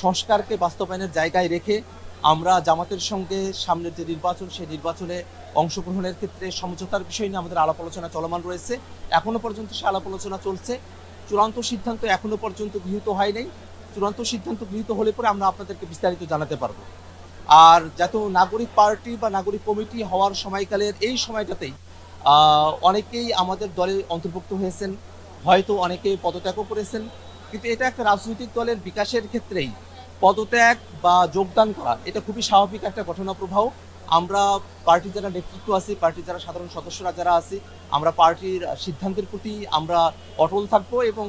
সংস্কারকে বাস্তবায়নের জায়গায় রেখে আমরা জামাতের সঙ্গে সামনের যে নির্বাচন, সেই নির্বাচনে অংশগ্রহণের ক্ষেত্রে সমঝোতার বিষয় নিয়ে আমাদের আলাপ আলোচনা চলমান রয়েছে। এখনো পর্যন্ত সে আলাপ আলোচনা চলছে। চূড়ান্ত সিদ্ধান্ত এখনো পর্যন্ত গৃহীত হয় নাই। চূড়ান্ত সিদ্ধান্ত গৃহীত হলে পরে আমরা আপনাদেরকে বিস্তারিত জানাতে পারবো। আর যত নাগরিক পার্টি বা নাগরিক কমিটি হওয়ার সময়কালের এই সময়টাতেই অনেকেই আমাদের দলে অন্তর্ভুক্ত হয়েছেন, হয়তো অনেকে পদত্যাগও করেছেন। কিন্তু এটা একটা রাজনৈতিক দলের বিকাশের ক্ষেত্রেই পদত্যাগ বা যোগদান করা এটা খুবই স্বাভাবিক একটা ঘটনা প্রবাহ। আমরা পার্টির যারা নেতৃত্ব আছি, পার্টির যারা সাধারণ সদস্যরা যারা আছি, আমরা পার্টির সিদ্ধান্তের প্রতি আমরা অটল থাকবো এবং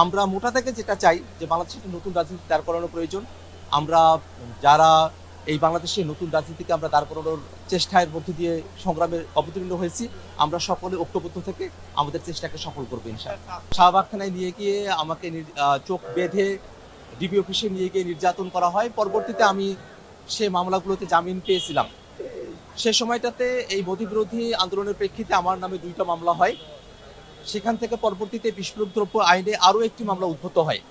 আমরা মোটা থেকে যেটা চাই যে বাংলাদেশে একটা নতুন রাজনীতি দাঁড় করানো প্রয়োজন। আমরা যারা এই বাংলাদেশে নতুন রাজনীতিকে আমরা দাঁড় করানোর চেষ্টার মধ্যে দিয়ে সংগ্রামে অবতীর্ণ হয়েছি, আমরা সকলে ঐক্যবদ্ধ থেকে আমাদের চেষ্টাকে সফল করবো ইনশাআল্লাহ। শাহবাগখানায় নিয়ে গিয়ে আমাকে চোখ বেঁধে ডিবি অফিসে নিয়ে গিয়ে নির্যাতন করা হয়। পরবর্তীতে আমি সে মামলাগুলোতে জামিন পেয়েছিলাম। সে সময়টাতে এই মোদি বিরোধী আন্দোলনের প্রেক্ষিতে আমার নামে 2টা মামলা হয়। সেখান থেকে পরবর্তীতে বিস্ফোরক দ্রব্য আইনে আরও একটি মামলা উদ্ভূত হয়।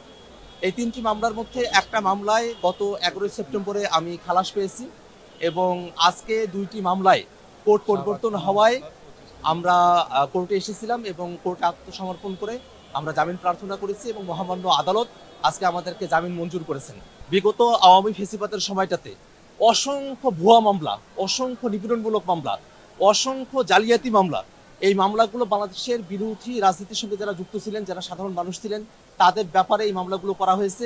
এই 3টি মামলার মধ্যে একটা মামলায় গত 11 সেপ্টেম্বরে আমি খালাস পেয়েছি এবং আজকে 2টি মামলায় কোর্ট পরিবর্তন হওয়ায় আমরা কোর্টে এসেছিলাম এবং কোর্টে আত্মসমর্পণ করে আমরা জামিন প্রার্থনা করেছি এবং মহামান্য আদালত আজকে আমাদেরকে জামিন মঞ্জুর করেছেন। বিগত আওয়ামী ফেসিবাদের সময়টাতে অসংখ্য ভুয়া মামলা, অসংখ্য নিপীড়নমূলক মামলা, অসংখ্য জালিয়াতি মামলা, এই মামলাগুলো বাংলাদেশের বিরোধী রাজনীতির সঙ্গে যারা যুক্ত ছিলেন, যারা সাধারণ মানুষ ছিলেন, তাদের ব্যাপারে এই মামলাগুলো করা হয়েছে।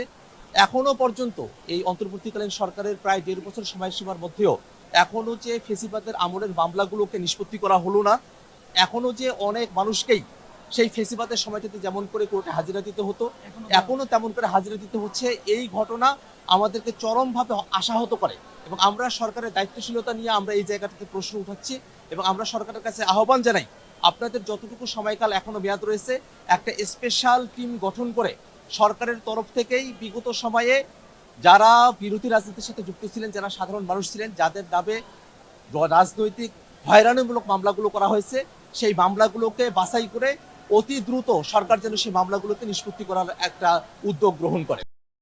এখনো পর্যন্ত এই অন্তর্বর্তীকালীন সরকারের প্রায় 1.5 বছর সময়সীমার মধ্যেও এখনো যে ফেসিবাদের আমলের মামলাগুলোকে নিষ্পত্তি করা হলো না, এখনো যে অনেক মানুষকেই সেই ফেসিবাদের সময়টাতে যেমন করে কোর্টে হাজিরা দিতে হতো, এখনো তেমন করে হাজিরা দিতে হচ্ছে। এই ঘটনা আমাদেরকে চরমভাবে আশাহত করে এবং আমরা সরকারের দায়িত্বশীলতা নিয়ে আমরা এই জায়গাটাতে প্রশ্ন উঠাচ্ছি এবং আমরা সরকারের কাছে আহ্বান জানাই, আপনাদের যতটুকু সময়কাল এখনো মেয়াদ রয়েছে, একটা স্পেশাল টিম গঠন করে সরকারের তরফ থেকেই বিগত সময়ে যারা বিরোধী রাজনীতির সাথে যুক্ত ছিলেন, যারা সাধারণ মানুষ ছিলেন, যাদের নামে রাজনৈতিক হয়রানিমূলক মামলাগুলো করা হয়েছে, সেই মামলাগুলোকে বাছাই করে অতি দ্রুত সরকার যেন সেই মামলাগুলোতে নিষ্পত্তি করার একটা উদ্যোগ গ্রহণ করে।